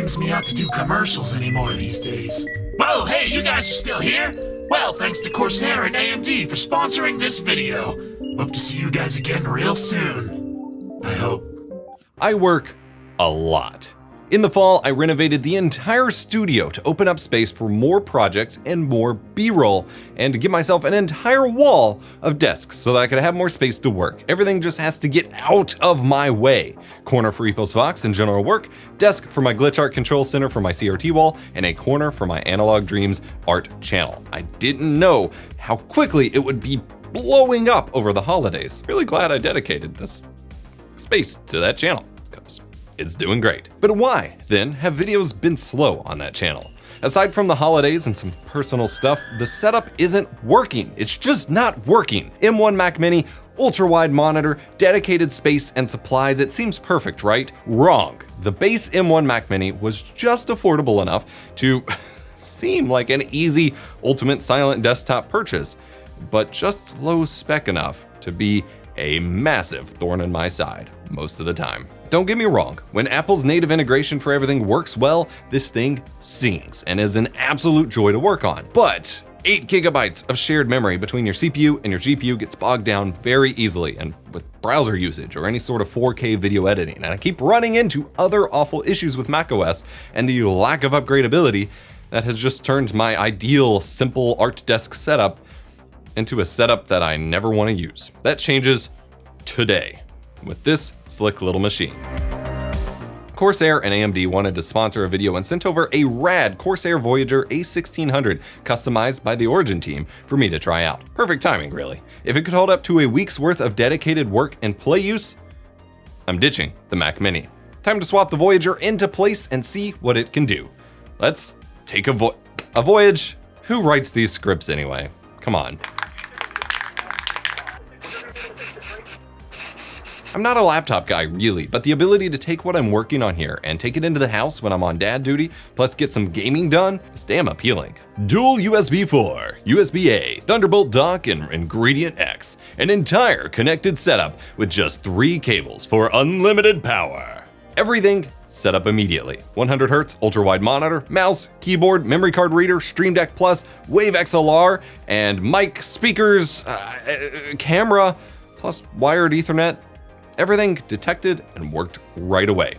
brings me out to do commercials anymore these days. Well, hey, you guys are still here? Well, thanks to Corsair and AMD for sponsoring this video. Hope to see you guys again real soon. I hope. I work a lot. In the fall, I renovated the entire studio to open up space for more projects and more B-roll, and to give myself an entire wall of desks so that I could have more space to work. Everything just has to get out of my way. Corner for EposVox and general work, desk for my glitch art control center for my CRT wall, and a corner for my Analog Dreams art channel. I didn't know how quickly it would be blowing up over the holidays. Really glad I dedicated this space to that channel. It's doing great. But why, then, have videos been slow on that channel? Aside from the holidays and some personal stuff, the setup isn't working. It's just not working. M1 Mac Mini, ultra-wide monitor, dedicated space and supplies. It seems perfect, right? Wrong. The base M1 Mac Mini was just affordable enough to seem like an easy ultimate silent desktop purchase, but just low spec enough to be a massive thorn in my side most of the time. Don't get me wrong, when Apple's native integration for everything works well, this thing sings and is an absolute joy to work on. But 8 gigabytes of shared memory between your CPU and your GPU gets bogged down very easily, and with browser usage or any sort of 4K video editing. And I keep running into other awful issues with macOS and the lack of upgradability that has just turned my ideal simple art desk setup into a setup that I never want to use. That changes today with this slick little machine. Corsair and AMD wanted to sponsor a video and sent over a rad Corsair Voyager A1600 customized by the Origin team for me to try out. Perfect timing, really. If it could hold up to a week's worth of dedicated work and play use, I'm ditching the Mac Mini. Time to swap the Voyager into place and see what it can do. Let's take a voyage. Who writes these scripts anyway? Come on. I'm not a laptop guy, really, but the ability to take what I'm working on here and take it into the house when I'm on dad duty, plus get some gaming done, is damn appealing. Dual USB 4, USB-A, Thunderbolt dock, and Ingredient X. An entire connected setup with just 3 cables for unlimited power. Everything set up immediately. 100 Hz ultra-wide monitor, mouse, keyboard, memory card reader, Stream Deck Plus, Wave XLR, and mic, speakers, camera, plus wired Ethernet. Everything detected and worked right away.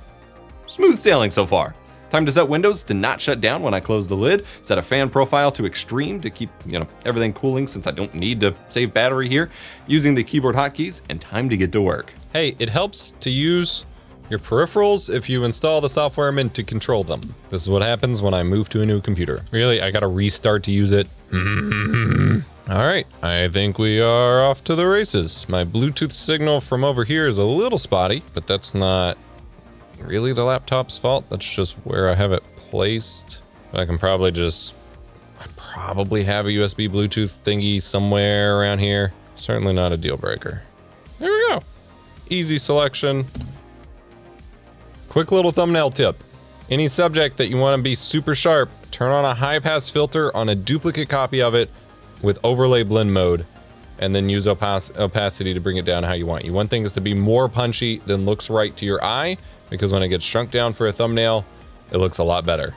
Smooth sailing so far. Time to set Windows to not shut down when I close the lid, set a fan profile to extreme to keep, everything cooling since I don't need to save battery here, using the keyboard hotkeys, and time to get to work. Hey, it helps to use your peripherals if you install the software meant to control them. This is what happens when I move to a new computer. Really, I gotta restart to use it. All right, I think we are off to the races. My Bluetooth signal from over here is a little spotty, but that's not really the laptop's fault. That's just where I have it placed. But I can probably I probably have a USB Bluetooth thingy somewhere around here. Certainly not a deal breaker. There we go. Easy selection. Quick little thumbnail tip. Any subject that you want to be super sharp, turn on a high pass filter on a duplicate copy of it with overlay blend mode, and then use opacity to bring it down how you want. You want things to be more punchy than looks right to your eye, because when it gets shrunk down for a thumbnail, it looks a lot better.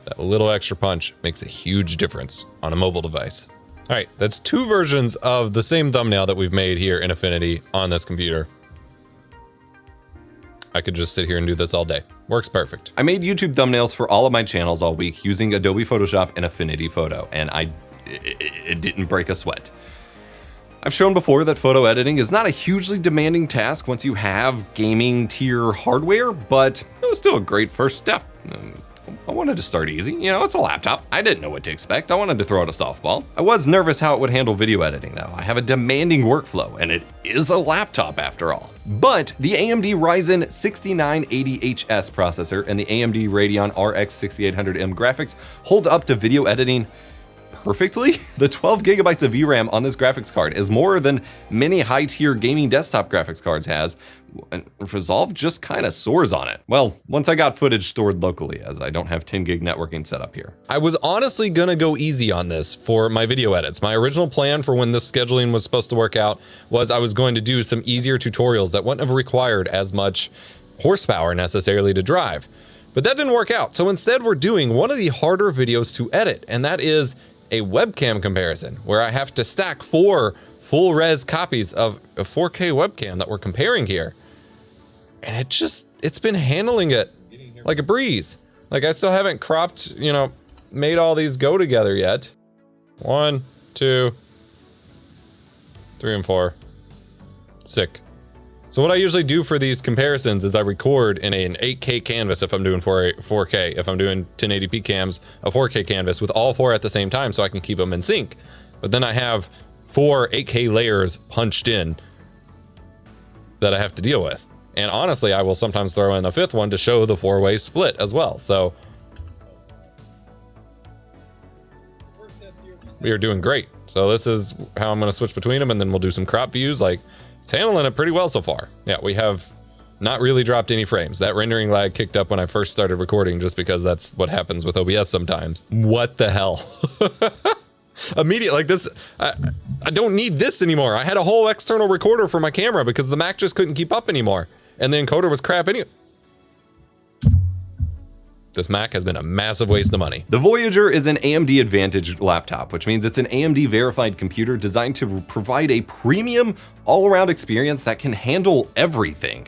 That little extra punch makes a huge difference on a mobile device. All right, that's 2 versions of the same thumbnail that we've made here in Affinity on this computer. I could just sit here and do this all day. Works perfect. I made YouTube thumbnails for all of my channels all week using Adobe Photoshop and Affinity Photo, and it didn't break a sweat. I've shown before that photo editing is not a hugely demanding task once you have gaming tier hardware, but it was still a great first step. I wanted to start easy. It's a laptop. I didn't know what to expect. I wanted to throw out a softball. I was nervous how it would handle video editing though. I have a demanding workflow, and it is a laptop after all. But the AMD Ryzen 6980HS processor and the AMD Radeon RX 6800M graphics hold up to video editing perfectly. The 12 gigabytes of VRAM on this graphics card is more than many high-tier gaming desktop graphics cards has, and Resolve just kind of soars on it. Well, once I got footage stored locally, as I don't have 10 gig networking set up here. I was honestly gonna go easy on this for my video edits. My original plan for when this scheduling was supposed to work out was I was going to do some easier tutorials that wouldn't have required as much horsepower necessarily to drive. But that didn't work out. So instead we're doing one of the harder videos to edit, and that is a webcam comparison where I have to stack 4 full res copies of a 4K webcam that we're comparing here. And it's been handling it like a breeze. Like I still haven't cropped, you know, made all these go together yet. 1, 2, 3, and 4. Sick. So what I usually do for these comparisons is I record in an 8K canvas if I'm doing 4K. If I'm doing 1080p cams, a 4K canvas with all 4 at the same time so I can keep them in sync. But then I have 4 8K layers punched in that I have to deal with. And honestly, I will sometimes throw in a 5th one to show the 4-way split as well. So we are doing great. So this is how I'm going to switch between them, and then we'll do some crop views. Like, it's handling it pretty well so far. Yeah, we have not really dropped any frames. That rendering lag kicked up when I first started recording just because that's what happens with OBS sometimes. What the hell? Immediate, like this, I don't need this anymore. I had a whole external recorder for my camera because the Mac just couldn't keep up anymore. And the encoder was crap anyway. This Mac has been a massive waste of money. The Voyager is an AMD Advantage laptop, which means it's an AMD verified computer designed to provide a premium all-around experience that can handle everything.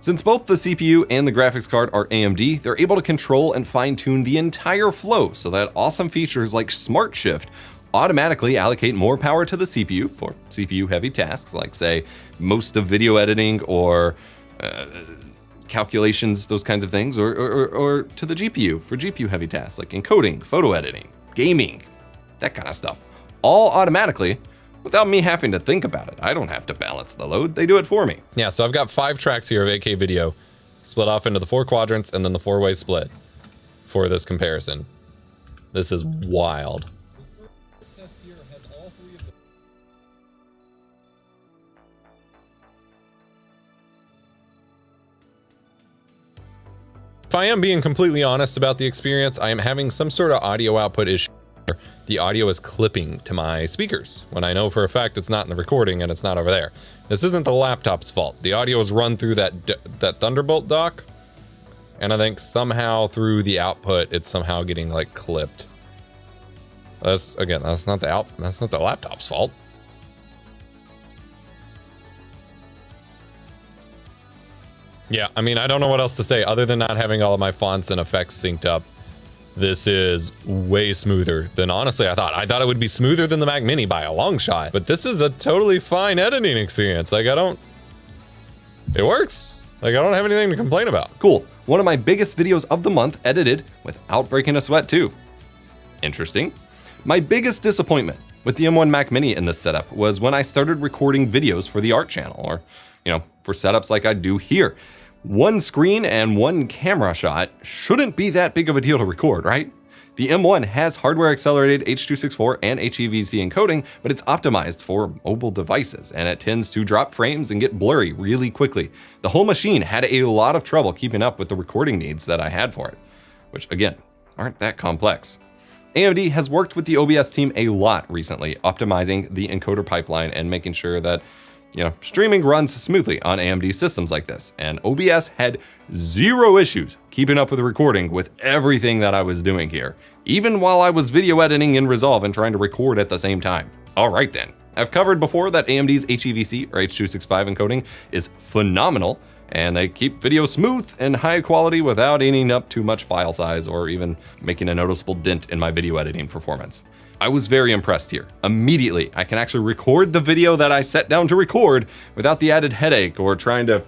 Since both the CPU and the graphics card are AMD, they're able to control and fine-tune the entire flow so that awesome features like Smart Shift automatically allocate more power to the CPU for CPU-heavy tasks like, say, most of video editing or calculations, those kinds of things, or to the GPU for GPU-heavy tasks like encoding, photo editing, gaming, that kind of stuff. All automatically without me having to think about it. I don't have to balance the load, they do it for me. Yeah, so I've got 5 tracks here of 8K video, split off into the 4 quadrants and then the 4-way split for this comparison. This is wild. If I am being completely honest about the experience, I am having some sort of audio output issue. The audio is clipping to my speakers when I know for a fact it's not in the recording and it's not over there. This isn't the laptop's fault. The audio is run through that Thunderbolt dock, and I think somehow through the output it's somehow getting like clipped. That's not the laptop's fault. Yeah, I mean, I don't know what else to say other than not having all of my fonts and effects synced up. This is way smoother than honestly I thought. I thought it would be smoother than the Mac Mini by a long shot, but this is a totally fine editing experience. Like it works. Like I don't have anything to complain about. Cool. One of my biggest videos of the month edited without breaking a sweat too. Interesting. My biggest disappointment with the M1 Mac Mini in this setup was when I started recording videos for the art channel, or, you know, for setups like I do here. One screen and one camera shot shouldn't be that big of a deal to record, right? The M1 has hardware accelerated H.264 and HEVC encoding, but it's optimized for mobile devices, and it tends to drop frames and get blurry really quickly. The whole machine had a lot of trouble keeping up with the recording needs that I had for it, which again, aren't that complex. AMD has worked with the OBS team a lot recently, optimizing the encoder pipeline and making sure that, you know, streaming runs smoothly on AMD systems like this. And OBS had 0 issues keeping up with the recording with everything that I was doing here, even while I was video editing in Resolve and trying to record at the same time. All right then. I've covered before that AMD's HEVC or H.265 encoding is phenomenal, and they keep video smooth and high quality without eating up too much file size or even making a noticeable dent in my video editing performance. I was very impressed here. Immediately, I can actually record the video that I set down to record without the added headache or trying to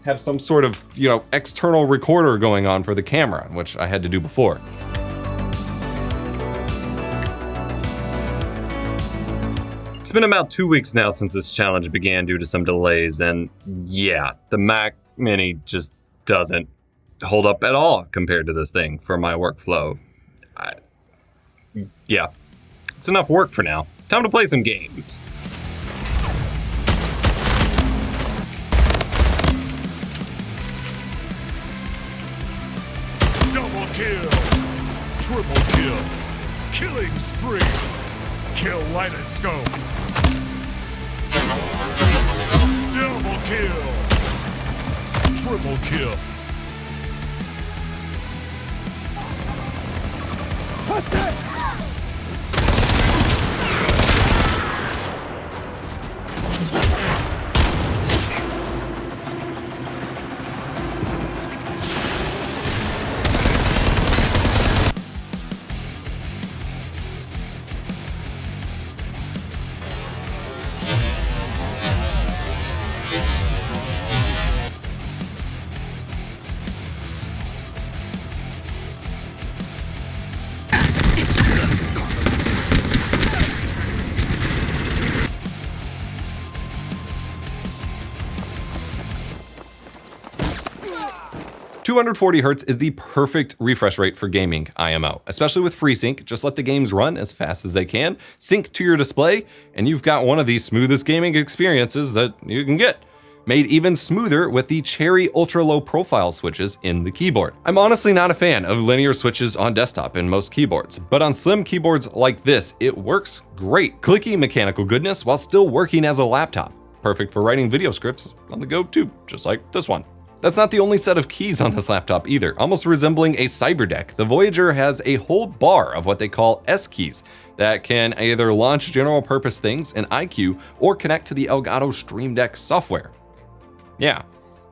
have some sort of, you know, external recorder going on for the camera, which I had to do before. It's been about 2 weeks now since this challenge began due to some delays, and yeah, the Mac Mini just doesn't hold up at all compared to this thing for my workflow. Yeah, it's enough work for now. Time to play some games. Double kill, triple kill, killing spree, kaleidoscope. Double kill, triple kill, 240 Hz is the perfect refresh rate for gaming IMO, especially with FreeSync. Just let the games run as fast as they can, sync to your display, and you've got one of the smoothest gaming experiences that you can get. Made even smoother with the Cherry ultra low profile switches in the keyboard. I'm honestly not a fan of linear switches on desktop in most keyboards, but on slim keyboards like this, it works great. Clicky mechanical goodness while still working as a laptop. Perfect for writing video scripts on the go too, just like this one. That's not the only set of keys on this laptop either. Almost resembling a cyberdeck, the Voyager has a whole bar of what they call S keys that can either launch general purpose things in iQOO or connect to the Elgato Stream Deck software. Yeah,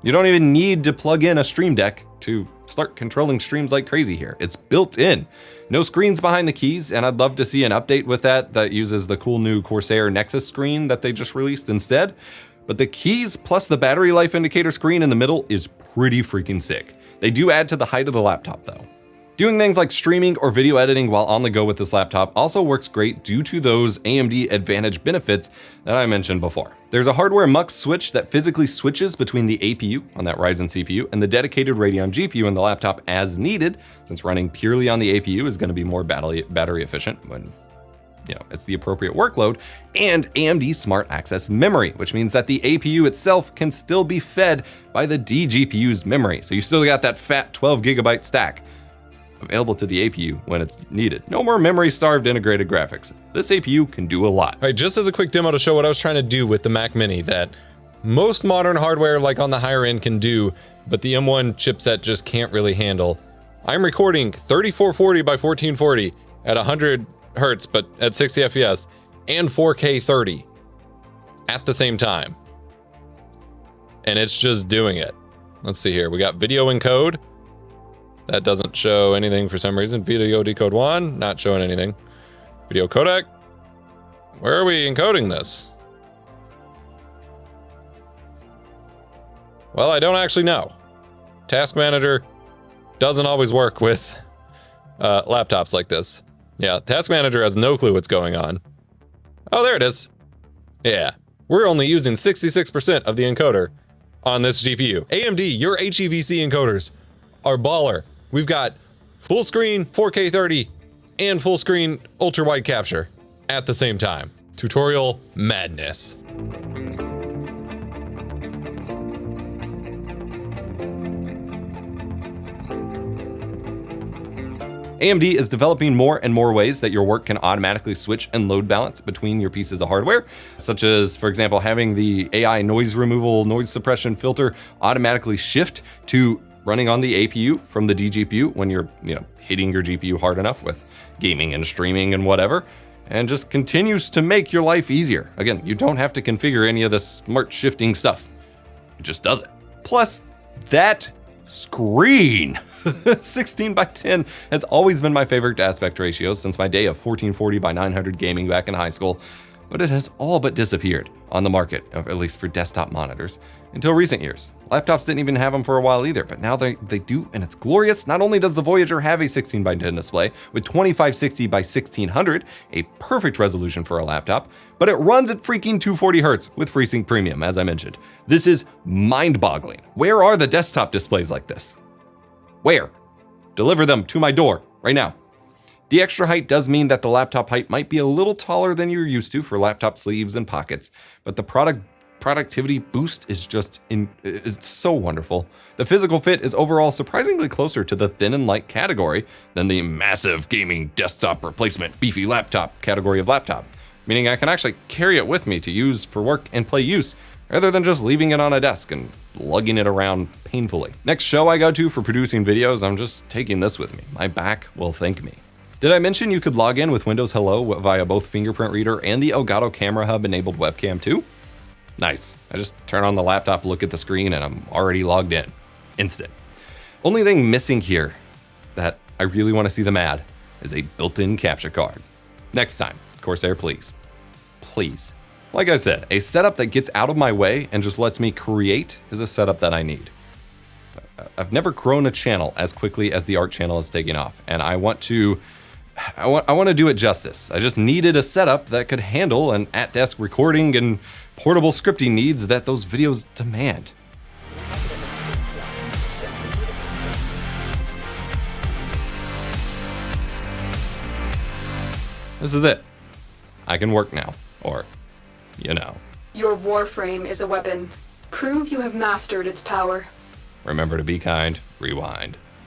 you don't even need to plug in a Stream Deck to start controlling streams like crazy here. It's built in. No screens behind the keys, and I'd love to see an update with that uses the cool new Corsair Nexus screen that they just released instead. But the keys plus the battery life indicator screen in the middle is pretty freaking sick. They do add to the height of the laptop though. Doing things like streaming or video editing while on the go with this laptop also works great due to those AMD Advantage benefits that I mentioned before. There's a hardware mux switch that physically switches between the APU on that Ryzen CPU and the dedicated Radeon GPU in the laptop as needed, since running purely on the APU is going to be more battery efficient when it's the appropriate workload, and AMD Smart Access Memory, which means that the APU itself can still be fed by the DGPU's memory. So you still got that fat 12 gigabyte stack available to the APU when it's needed. No more memory-starved integrated graphics. This APU can do a lot. All right, just as a quick demo to show what I was trying to do with the Mac Mini that most modern hardware like on the higher end can do, but the M1 chipset just can't really handle. I'm recording 3440 by 1440 at 100 Hertz, but at 60 FPS, and 4K 30 at the same time. And it's just doing it. Let's see here. We got video encode. That doesn't show anything for some reason. Video decode 1, not showing anything. Video codec. Where are we encoding this? Well, I don't actually know. Task Manager doesn't always work with laptops like this. Yeah, Task Manager has no clue what's going on. Oh, there it is. Yeah, we're only using 66% of the encoder on this GPU. AMD, your HEVC encoders are baller. We've got full screen 4K 30 and full screen ultra wide capture at the same time. Tutorial madness. AMD is developing more and more ways that your work can automatically switch and load balance between your pieces of hardware, such as, for example, having the AI noise removal, noise suppression filter automatically shift to running on the APU from the DGPU when you're, hitting your GPU hard enough with gaming and streaming and whatever, and just continues to make your life easier. Again, you don't have to configure any of this smart shifting stuff. It just does it. Plus, that screen. 16 by 10 has always been my favorite aspect ratio since my day of 1440 by 900 gaming back in high school, but it has all but disappeared on the market, at least for desktop monitors, until recent years. Laptops didn't even have them for a while either, but now they do, and it's glorious. Not only does the Voyager have a 16 by 10 display with 2560 by 1600, a perfect resolution for a laptop, but it runs at freaking 240 Hz with FreeSync Premium, as I mentioned. This is mind-boggling. Where are the desktop displays like this? Where? Deliver them to my door right now. The extra height does mean that the laptop height might be a little taller than you're used to for laptop sleeves and pockets, but the productivity boost is it's so wonderful. The physical fit is overall surprisingly closer to the thin and light category than the massive gaming desktop replacement beefy laptop category of laptop, meaning I can actually carry it with me to use for work and play use, rather than just leaving it on a desk and lugging it around painfully. Next show I go to for producing videos, I'm just taking this with me. My back will thank me. Did I mention you could log in with Windows Hello via both fingerprint reader and the Elgato Camera Hub enabled webcam too? Nice. I just turn on the laptop, look at the screen, and I'm already logged in. Instant. Only thing missing here that I really want to see them add is a built-in capture card. Next time, Corsair, please. Please. Like I said, a setup that gets out of my way and just lets me create is a setup that I need. I've never grown a channel as quickly as the art channel is taking off, and I want to do it justice. I just needed a setup that could handle an at-desk recording and portable scripting needs that those videos demand. This is it. I can work now. Or, you know. Your warframe is a weapon. Prove you have mastered its power. Remember to be kind. Rewind.